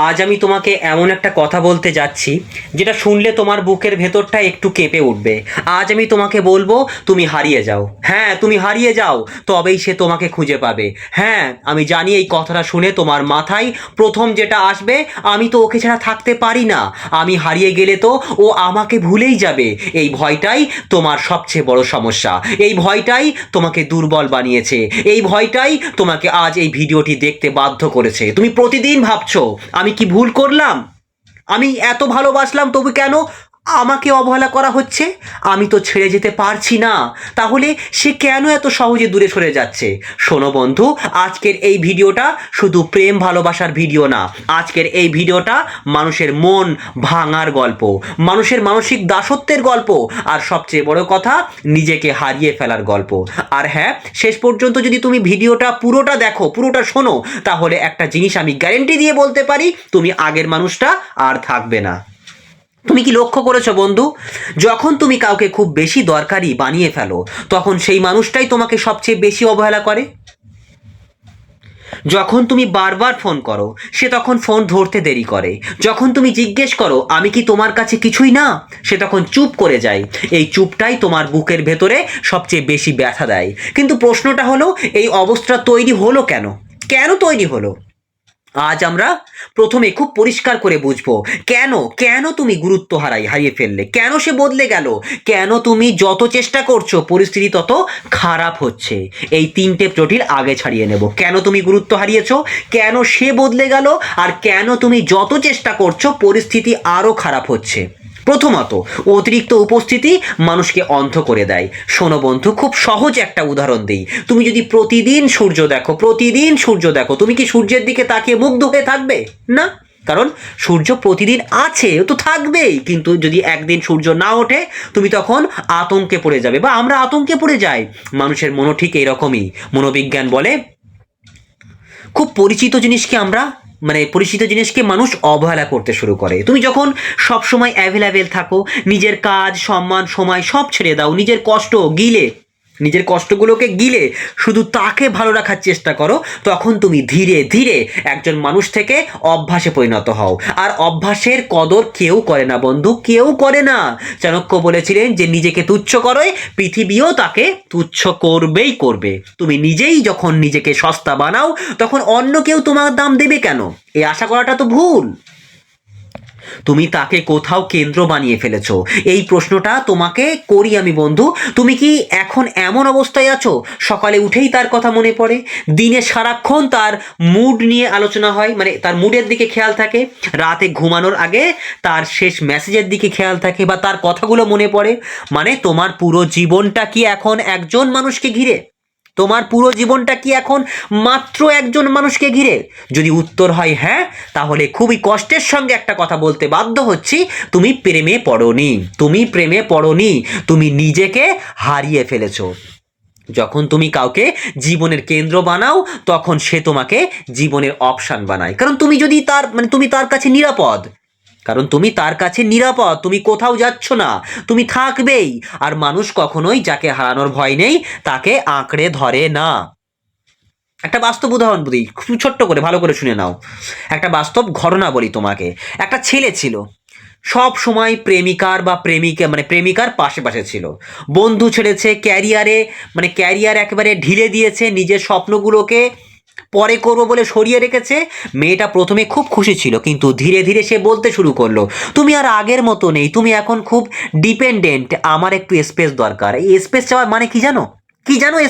আজ আমি তোমাকে এমন একটা কথা বলতে যাচ্ছি যেটা শুনলে তোমার বুকের ভেতরটা একটু কেঁপে উঠবে। আজ আমি তোমাকে বলবো, তুমি হারিয়ে যাও। হ্যাঁ, তুমি হারিয়ে যাও, তবেই সে তোমাকে খুঁজে পাবে। হ্যাঁ, আমি জানি এই কথাটা শুনে তোমার মাথায় প্রথম যেটা আসবে, আমি তো ওকে ছাড়া থাকতে পারি না, আমি হারিয়ে গেলে তো ও আমাকে ভুলেই যাবে। এই ভয়টাই তোমার সবচেয়ে বড় সমস্যা। এই ভয়টাই তোমাকে দুর্বল বানিয়েছে। এই ভয়টাই তোমাকে আজ এই ভিডিওটি দেখতে বাধ্য করেছে। তুমি প্রতিদিন ভাবছো, আমি কি ভুল করলাম? আমি এত ভালোবাসলাম, তবু কেন আমাকে অবহেলা করা হচ্ছে? আমি তো ছেড়ে যেতে পারছি না, তাহলে সে কেন এত সহজে দূরে সরে যাচ্ছে? শোনো বন্ধু, আজকের এই ভিডিওটা শুধু প্রেম ভালোবাসার ভিডিও না। আজকের এই ভিডিওটা মানুষের মন ভাঙার গল্প, মানুষের মানসিক দাসত্বের গল্প, আর সবচেয়ে বড় কথা, নিজেকে হারিয়ে ফেলার গল্প। আর হ্যাঁ, শেষ পর্যন্ত যদি তুমি ভিডিওটা পুরোটা দেখো, পুরোটা শোনো, তাহলে একটা জিনিস আমি গ্যারেন্টি দিয়ে বলতে পারি, তুমি আগের মানুষটা আর থাকবে না। তুমি কি লক্ষ্য করেছো বন্ধু, যখন তুমি কাউকে খুব বেশি দরকারি বানিয়ে ফেলো, তখন সেই মানুষটাই তোমাকে সবচেয়ে বেশি অবহেলা করে। যখন তুমি বারবার ফোন করো, সে তখন ফোন ধরতে দেরি করে। যখন তুমি জিজ্ঞেস করো আমি কি তোমার কাছে কিছুই না, সে তখন চুপ করে যায়। এই চুপটাই তোমার বুকের ভেতরে সবচেয়ে বেশি ব্যথা দেয়। কিন্তু প্রশ্নটা হলো, এই অবস্থা তৈরি হলো কেন? কেন তৈরি হলো? আজ আমরা প্রথমে খুব পরিষ্কার করে বুঝবো, কেন কেন তুমি গুরুত্ব হারিয়ে ফেললে, কেন সে বদলে গেল, কেন তুমি যত চেষ্টা করছো পরিস্থিতি তত খারাপ হচ্ছে। এই তিনটে জটিল আগে ছাড়িয়ে নেব। কেন তুমি গুরুত্ব হারিয়েছো, কেন সে বদলে গেল, আর কেন তুমি যত চেষ্টা করছো পরিস্থিতি আরো খারাপ হচ্ছে। প্রথমত, অতিরিক্ত উপস্থিতি মানুষকে অন্ধ করে দেয়। শোনো বন্ধু, খুব সহজ একটা উদাহরণ দিই। তুমি যদি প্রতিদিন সূর্য দেখো, প্রতিদিন সূর্য দেখো, তুমি কি সূর্যের দিকে তাকিয়ে মুগ্ধ হয়ে থাকবে? না, কারণ সূর্য প্রতিদিন আছে, ও তো থাকবেই। কিন্তু যদি একদিন সূর্য না ওঠে, তুমি তখন আতঙ্কে পড়ে যাবে, বা আমরা আতঙ্কে পড়ে যাই। মানুষের মনও ঠিক এইরকমই। মনোবিজ্ঞান বলে, খুব পরিচিত জিনিসকে আমরা পরিচিত জিনিসকে মানুষ অবহেলা করতে শুরু করে। তুমি যখন সব সময় অ্যাভেলেবেল থাকো, নিজের কাজ, সম্মান, সময় সব ছেড়ে দাও, নিজের কষ্টগুলোকে গিলে শুধু তাকে ভালো রাখার চেষ্টা করো, তখন তুমি ধীরে ধীরে একজন মানুষ থেকে অভ্যাসে পরিণত হও। আর অভ্যাসের কদর কেউ করে না বন্ধু, কেউ করে না। চাণক্য বলেছিলেন যে নিজেকে তুচ্ছ করোই, পৃথিবীও তাকে তুচ্ছ করবেই করবে। তুমি নিজেই যখন নিজেকে সস্তা বানাও, তখন অন্য কেউ তোমার দাম দেবে কেন? এই আশা করাটা তো ভুল। তুমি তাকে কোথাও কেন্দ্র বানিয়ে ফেলেছো। এই প্রশ্নটা তোমাকে করি আমি বন্ধু, তুমি কি এখন এমন অবস্থায় আছো, সকালে উঠেই তার কথা মনে পড়ে, দিনে সারাক্ষণ তার মুড নিয়ে আলোচনা হয়, তার মুডের দিকে খেয়াল থাকে, রাতে ঘুমানোর আগে তার শেষ মেসেজের দিকে খেয়াল থাকে, বা তার কথাগুলো মনে পড়ে? তোমার পুরো জীবনটা কি এখন একজন মানুষকে ঘিরে? তোমার পুরো জীবনটা কি এখন মাত্র একজন মানুষকে ঘিরে? যদি উত্তর হয় হ্যাঁ, তাহলে খুবই কষ্টের সঙ্গে একটা কথা বলতে বাধ্য হচ্ছি, তুমি প্রেমে পড়োনি। তুমি প্রেমে পড়োনি, তুমি নিজেকে হারিয়ে ফেলেছো। যখন তুমি কাউকে জীবনের কেন্দ্র বানাও, তখন সে তোমাকে জীবনের অপশান বানায়। কারণ তুমি যদি তার তুমি তার কাছে নিরাপদ। তুমি কোথাও যাচ্ছ না, তুমি থাকবেই। আর মানুষ কখনোই যাকে হারানোর ভয় নেই তাকে আঁকড়ে ধরে না। একটা বাস্তব উদাহরণ বলি, খুব ছোট্ট করে, ভালো করে শুনে নাও। একটা বাস্তব ঘটনা বলি তোমাকে। একটা ছেলে ছিল, সব সময় প্রেমিকার বা প্রেমিকার পাশে পাশে ছিল। বন্ধু ছেড়েছে, ক্যারিয়ার একেবারে ঢিলে দিয়েছে, নিজের স্বপ্নগুলোকে পরে করবো বলে সরিয়ে রেখেছে। মেয়েটা প্রথমে খুব খুশি ছিল, কিন্তু ধীরে ধীরে সে বলতে শুরু করলো, তুমি আর আগের মতো নেই, তুমি এখন খুব ডিপেন্ডেন্ট, আমার একটু স্পেস দরকার। এই স্পেস চাওয়ার মানে কি জানো?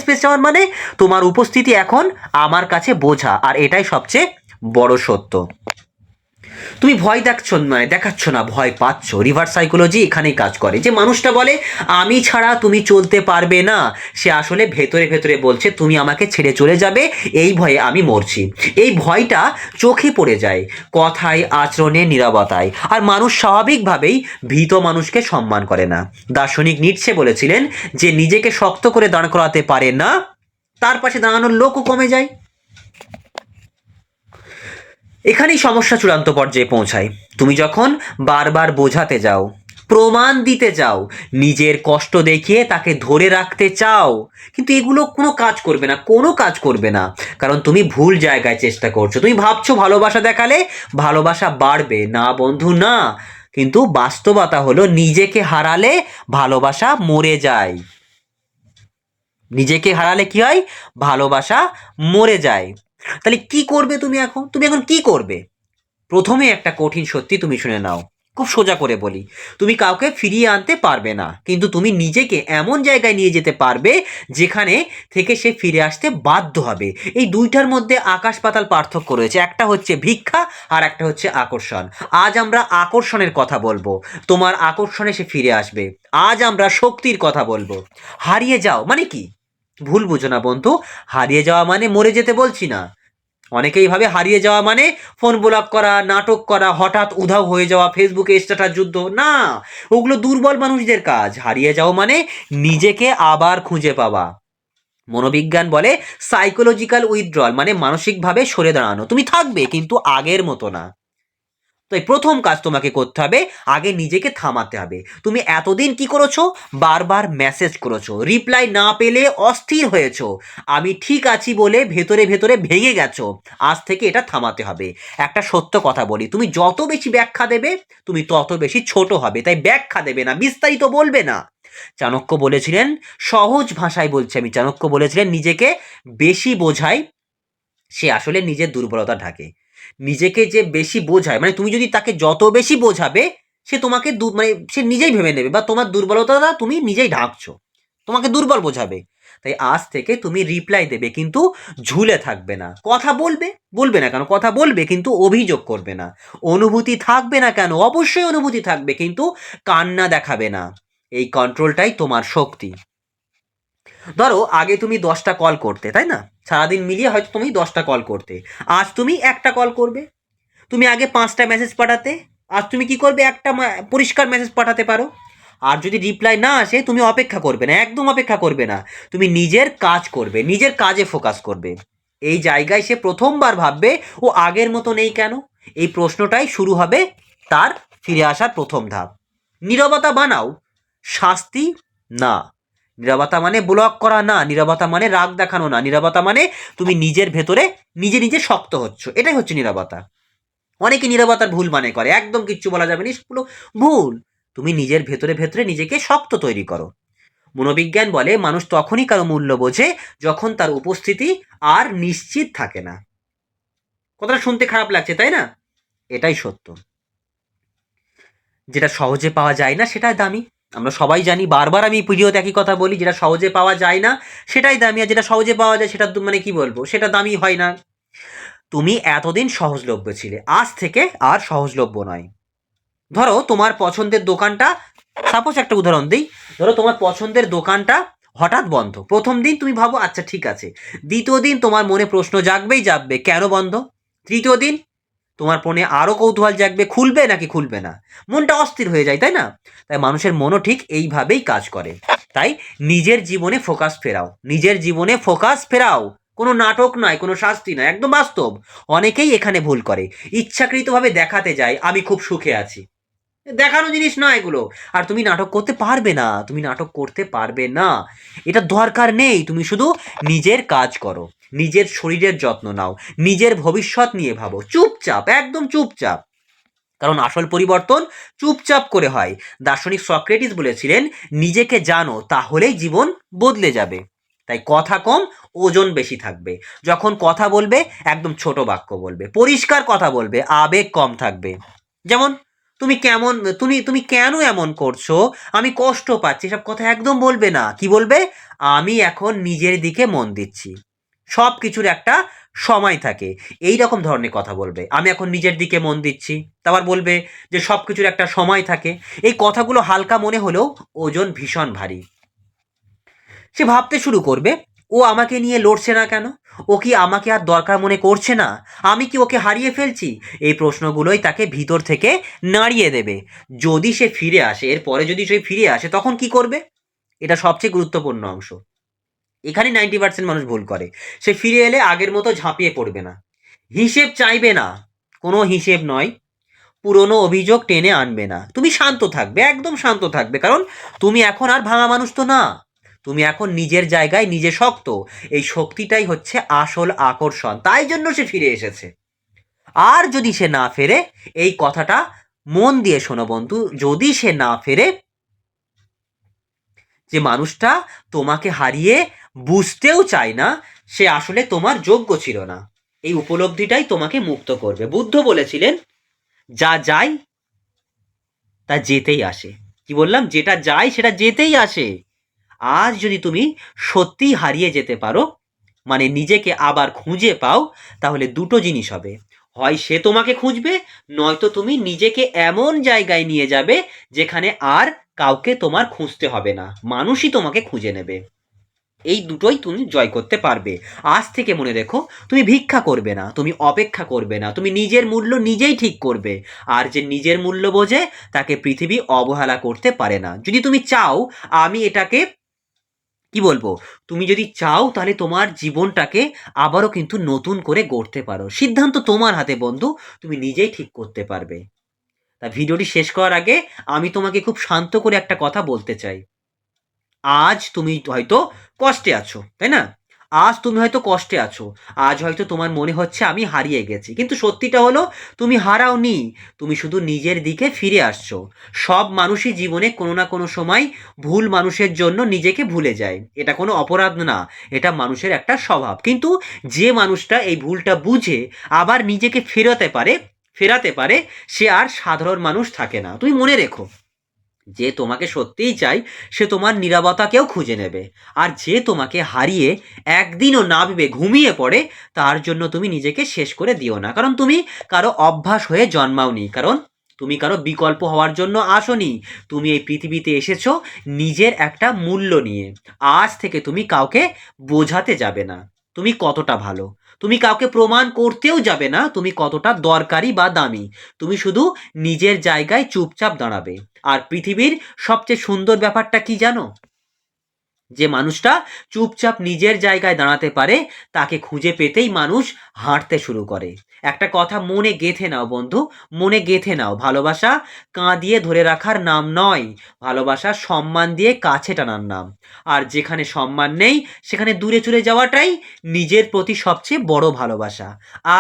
স্পেস চাওয়ার মানে, তোমার উপস্থিতি এখন আমার কাছে বোঝা, আর এটাই সবচেয়ে বড় সত্য। তুমি ভয় দেখাচ্ছ না, ভয় পাচ্ছ। রিভার্স সাইকোলজি এখানেই কাজ করে। যে মানুষটা বলে আমি ছাড়া তুমি চলতে পারবে না, সে আসলে ভেতরে ভেতরে বলছে তুমি আমাকে ছেড়ে চলে যাবে, এই ভয়ে আমি মরছি। এই ভয়টা চোখে পড়ে যায়, কথায়, আচরণে, নীরবতায়। আর মানুষ স্বাভাবিকভাবেই ভীত মানুষকে সম্মান করে না। দার্শনিক নিটসে বলেছিলেন যে নিজেকে শক্ত করে দাঁড় করাতে পারে না, তার পাশে দাঁড়ানোর লোকও কমে যায়। এখানেই সমস্যা চূড়ান্ত পর্যায়ে পৌঁছায়। তুমি যখন বারবার বোঝাতে যাও, প্রমাণ দিতে চাও, নিজের কষ্ট দেখিয়ে তাকে ধরে রাখতে চাও, কিন্তু এগুলো কোনো কাজ করবে না, কোনো কাজ করবে না। কারণ তুমি ভুল জায়গায় চেষ্টা করছো। তুমি ভাবছো ভালোবাসা দেখালে ভালোবাসা বাড়বে, না বন্ধু না। কিন্তু বাস্তবতা হলো নিজেকে হারালে ভালোবাসা মরে যায়। নিজেকে হারালে কি হয়? ভালোবাসা মরে যায়। তাহলে কি করবে তুমি এখন? তুমি এখন কি করবে? প্রথমে একটা কঠিন সত্যি তুমি শুনে নাও, খুব সোজা করে বলি। তুমি কাউকে ফিরিয়ে আনতে পারবে না, কিন্তু তুমি নিজেকে এমন জায়গায় নিয়ে যেতে পারবে যেখানে থেকে সে ফিরে আসতে বাধ্য হবে। এই দুইটার মধ্যে আকাশ পাতাল পার্থক্য রয়েছে। একটা হচ্ছে ভিক্ষা আর একটা হচ্ছে আকর্ষণ। আজ আমরা আকর্ষণের কথা বলবো, তোমার আকর্ষণে সে ফিরে আসবে। আজ আমরা শক্তির কথা বলবো। হারিয়ে যাও মানে কি? ভুল বুঝো না বন্ধু, হারিয়ে যাওয়া মানে মরে যেতে বলছি না। অনেকেই ভাবে হারিয়ে যাওয়া মানে ফোন ব্লক করা, নাটক করা, হঠাৎ উধাও হয়ে যাওয়া, ফেসবুকে স্ট্যাটাস যুদ্ধ। না, ওগুলো দুর্বল মানুষদের কাজ। হারিয়ে যাওয়া মানে নিজেকে আবার খুঁজে পাওয়া। মনোবিজ্ঞান বলে সাইকোলজিক্যাল উইথড্রল, মানে মানসিকভাবে সরে দাঁড়ানো। তুমি থাকবে কিন্তু আগের মতো না। তো এই প্রথম কাজ তোমাকে করতে হবে, আগে নিজেকে থামাতে হবে। তুমি এতদিন কি করেছো? বারবার মেসেজ করেছো, রিপ্লাই না পেলে অস্থির হয়েছো, আমি ঠিক আছি বলে ভেতরে ভেতরে ভেঙে গেছো। আজ থেকে এটা থামাতে হবে। একটা সত্য কথা বলি, তুমি যত বেশি ব্যাখ্যা দেবে তুমি তত বেশি ছোট হবে। তাই ব্যাখ্যা দেবে না, বিস্তারিত বলবে না। চাণক্য বলেছিলেন, সহজ ভাষায় বলছি আমি, চাণক্য বলেছিলেন নিজেকে বেশি বোঝাই সে আসলে নিজের দুর্বলতা ঢাকে। নিজেকে যে বেশি বোঝায়, মানে তুমি যদি তাকে যত বেশি বোঝাবে সে তোমাকে মানে সে নিজেই ভেবে নেবে বা তোমার দুর্বলতাটা তুমি নিজেই ঢাকছো, তোমাকে দুর্বল বোঝাবে। তাই আজ থেকে তুমি রিপ্লাই দেবে কিন্তু ঝুলে থাকবে না। কথা বলবে, বলবে না কেন, কথা বলবে কিন্তু অভিযোগ করবে না। অনুভূতি থাকবে না কেন, অবশ্যই অনুভূতি থাকবে কিন্তু কান্না দেখাবে না। এই কন্ট্রোলটাই তোমার শক্তি। ধরো আগে তুমি 10টা কল করতে, তাই না? সারাদিন মিলিয়ে হয়তো তুমি 10টা কল করতে, আজ তুমি একটা কল করবে। তুমি আগে 5টা মেসেজ পাঠাতে, আজ তুমি কি করবে? একটা পরিষ্কার মেসেজ পাঠাতে পারো। আর যদি রিপ্লাই না আসে তুমি অপেক্ষা করবে না, একদম অপেক্ষা করবে না। তুমি নিজের কাজ করবে, নিজের কাজে ফোকাস করবে। এই জায়গায় সে প্রথমবার ভাববে ও আগের মতো নেই কেন। এই প্রশ্নটাই শুরু হবে তার ফিরে আসার প্রথম ধাপ। নীরবতা বানাও, শাস্তি না। নীরবতা মানে ব্লক করা না, নীরবতা মানে রাগ দেখানো না, নীরবতা মানে তুমি নিজের ভেতরে নিজে নিজে শক্ত হচ্ছ, এটাই হচ্ছে নীরবতা। অনেকে নীরবতার ভুল মানে করে, একদম কিচ্ছু বলা যাবে না, এগুলো ভুল। তুমি নিজের ভেতরে ভেতরে নিজেকে শক্ত তৈরি করো। মনোবিজ্ঞান বলে মানুষ তখনই কারো মূল্য বোঝে যখন তার উপস্থিতি আর নিশ্চিত থাকে না। কথাটা শুনতে খারাপ লাগছে তাই না? এটাই সত্য। যেটা সহজে পাওয়া যায় না সেটাই দামি। আমরা সবাই জানি, বারবার আমি ভিডিওতে একই কথা বলি, যেটা সহজে পাওয়া যায় না সেটাই দামি, আর যেটা সহজে পাওয়া যায় সেটা মানে কি বলবো, সেটা দামি হয় না। তুমি এতদিন সহজলভ্য ছিলে, আজ থেকে আর সহজলভ্য নয়। ধরো তোমার পছন্দের দোকানটা, সাপোজ একটা উদাহরণ দিই, ধরো তোমার পছন্দের দোকানটা হঠাৎ বন্ধ। প্রথম দিন তুমি ভাবো আচ্ছা ঠিক আছে, দ্বিতীয় দিন তোমার মনে প্রশ্ন জাগবেই জাগবে কেন বন্ধ, তৃতীয় দিন তোমার মনে আরো কৌতূহল জাগবে খুলবে নাকি খুলবে না, মনটা অস্থির হয়ে যায় তাই না? তাই মানুষের মনও ঠিক এইভাবেই কাজ করে। তাই নিজের জীবনে ফোকাস ফেরাও, নিজের জীবনে ফোকাস ফেরাও। কোনো নাটক নয়, কোনো শাস্তি নয়, একদম বাস্তব। অনেকেই এখানে ভুল করে, ইচ্ছাকৃতভাবে দেখাতে যায় আমি খুব সুখে আছি। দেখানো জিনিস না এগুলো। আর তুমি নাটক করতে পারবে না, তুমি নাটক করতে পারবে না, এটা দরকার নেই। তুমি শুধু নিজের কাজ করো, নিজের শরীরের যত্ন নাও, নিজের ভবিষ্যৎ নিয়ে ভাবো, চুপচাপ, একদম চুপচাপ। কারণ আসল পরিবর্তন চুপচাপ করে হয়। দার্শনিক সক্রেটিস বলেছিলেন নিজেকে জানো তাহলেই জীবন বদলে যাবে। তাই কথা কম, ওজন বেশি থাকবে। যখন কথা বলবে একদম ছোট বাক্য বলবে, পরিষ্কার কথা বলবে, আবেগ কম থাকবে। যেমন তুমি কেমন, তুমি কেন এমন করছো, আমি কষ্ট পাচ্ছি, সব কথা একদম বলবে না। কি বলবে? আমি এখন নিজের দিকে মন দিচ্ছি। সব কিছুর একটা সময় থাকে, এই রকম ধরনের কথা বলবে। আমি এখন নিজের দিকে মন দিচ্ছি, তারপর বলবে যে সব কিছুর একটা সময় থাকে। এই কথাগুলো হালকা মনে হলেও ওজন ভীষণ ভারী। সে ভাবতে শুরু করবে ও আমাকে নিয়ে লড়ছে না কেন, ও কি আমাকে আর দরকার মনে করছে না, আমি কি ওকে হারিয়ে ফেলছি? এই প্রশ্নগুলোই তাকে ভিতর থেকে নাড়িয়ে দেবে। যদি সে ফিরে আসে, এরপরে যদি সে ফিরে আসে তখন কি করবে? এটা সবচেয়ে গুরুত্বপূর্ণ অংশ। এখানে 90% মানুষ ভুল করে। সে ফিরে এলে আগের মতো ঝাঁপিয়ে পড়বে না, হিসেব চাইবে না, কোনো হিসেব নয়, পুরনো অভিযোগ টেনে আনবে না, তুমি শান্ত থাকবে, একদম শান্ত থাকবে, কারণ তুমি এখন আর ভাঙা মানুষ তো না, তুমি এখন নিজের জায়গায় নিজে শক্ত। এই শক্তিটাই হচ্ছে আসল আকর্ষণ, তাই জন্য সে ফিরে এসেছে। আর যদি সে না ফেরে, এই কথাটা মন দিয়ে শোনো বন্ধু, যদি সে না ফেরে, যে মানুষটা তোমাকে হারিয়ে বুঝতেও চায় না, সে আসলে তোমার যোগ্য ছিল না, এই উপলব্ধিটাই তোমাকে মুক্ত করবে। বুদ্ধ বলেছিলেন, যা যায় তা যেতেই আসে। কি বললাম? যেটা যায় সেটা যেতেই আসে। আজ যদি তুমি সত্যিই হারিয়ে যেতে পারো, মানে নিজেকে আবার খুঁজে পাও, তাহলে দুটো জিনিস হবে, হয় সে তোমাকে খুঁজবে, নয়তো তুমি নিজেকে এমন জায়গায় নিয়ে যাবে যেখানে আর কাউকে তোমার খুঁজতে হবে না, মানুষই তোমাকে খুঁজে নেবে। এই দুটোই তুমি জয় করতে পারবে। আজ থেকে মনে রেখো, তুমি ভিক্ষা করবে না, তুমি অপেক্ষা করবে না, তুমি নিজের মূল্য নিজেই ঠিক করবে। আর যে নিজের মূল্য বোঝে তাকে পৃথিবী অবহেলা করতে পারে না। যদি তুমি চাও, আমি এটাকে কি বলবো, তুমি যদি চাও তাহলে তোমার জীবনটাকে আবারও কিন্তু নতুন করে গড়তে পারো। সিদ্ধান্ত তোমার হাতে বন্ধু, তুমি নিজেই ঠিক করতে পারবে। তা ভিডিওটি শেষ করার আগে আমি তোমাকে খুব শান্ত করে একটা কথা বলতে চাই। আজ তুমি হয়তো কষ্টে আছো, তাই না? আজ তুমি হয়তো কষ্টে আছো, আজ হয়তো তোমার মনে হচ্ছে আমি হারিয়ে গেছি, কিন্তু সত্যিটা হলো তুমি হারাওনি, তুমি শুধু নিজের দিকে ফিরে আসছো। সব মানুষই জীবনে কোনো না কোনো সময় ভুল মানুষের জন্য নিজেকে ভুলে যায়, এটা কোনো অপরাধ না, এটা মানুষের একটা স্বভাব। কিন্তু যে মানুষটা এই ভুলটা বুঝে আবার নিজেকে ফেরাতে পারে, সে আর সাধারণ মানুষ থাকে না। তুমি মনে রেখো, যে তোমাকে সত্যিই চাই সে তোমার নীরবতাকেও খুঁজে নেবে। আর যে তোমাকে হারিয়ে একদিনও না ভেবে ঘুমিয়ে পড়ে, তার জন্য তুমি নিজেকে শেষ করে দিও না, কারণ তুমি কারো অভ্যাস হয়ে জন্মাওনি, কারণ তুমি কারো বিকল্প হওয়ার জন্য আসোনি। তুমি এই পৃথিবীতে এসেছো নিজের একটা মূল্য নিয়ে। আজ থেকে তুমি কাউকে বোঝাতে যাবে না তুমি কতটা ভালো, তুমি কাউকে প্রমাণ করতেও যাবে না তুমি কতটা দরকারি বা দামি। তুমি শুধু নিজের জায়গায় চুপচাপ দাঁড়াবে। আর পৃথিবীর সবচেয়ে সুন্দর ব্যাপারটা কি জানো? যে মানুষটা চুপচাপ নিজের জায়গায় দাঁড়াতে পারে, তাকে খুঁজে পেতেই মানুষ হাঁটতে শুরু করে। একটা কথা মনে গেঁথে নাও বন্ধু, মনে গেঁথে নাও, ভালোবাসা কাঁদিয়ে ধরে রাখার নাম নয়, ভালোবাসা সম্মান দিয়ে কাছে টানার নাম। আর যেখানে সম্মান নেই, সেখানে দূরে চলে যাওয়াটাই নিজের প্রতি সবচেয়ে বড় ভালোবাসা।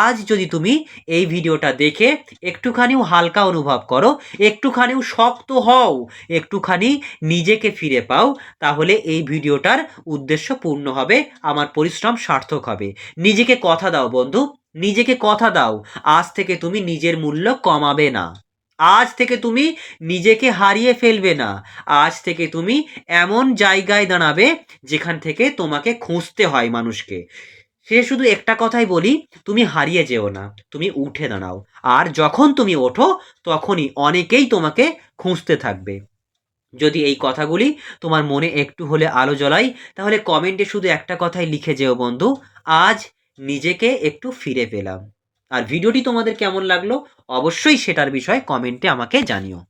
আজ যদি তুমি এই ভিডিওটা দেখে একটুখানিও হালকা অনুভব করো, একটুখানিও শক্ত হও, একটুখানি নিজেকে ফিরে পাও, তাহলে এই ভিডিওটার উদ্দেশ্য পূর্ণ হবে, আমার পরিশ্রম সার্থক হবে। নিজেকে কথা দাও বন্ধু, নিজেকে কথা দাও, আজ থেকে তুমি নিজের মূল্য কমাবে না, আজ থেকে তুমি নিজেকে হারিয়ে ফেলবে না, আজ থেকে তুমি এমন জায়গায় দাঁড়াবে যেখান থেকে তোমাকে খুঁজতে হয় মানুষকে। সে শুধু একটা কথাই বলি, তুমি হারিয়ে যেও না, তুমি উঠে দাঁড়াও। আর যখন তুমি ওঠো, তখনই অনেকেই তোমাকে খুঁজতে থাকবে। যদি এই কথাগুলি তোমার মনে একটু হলে আলো জ্বলায়, তাহলে কমেন্টে শুধু একটা কথাই লিখে যেও বন্ধু, আজ নিজেকে একটু ফিরে পেলাম। আর ভিডিওটি তোমাদের কেমন লাগলো অবশ্যই সেটার বিষয়ে কমেন্টে আমাকে জানিও।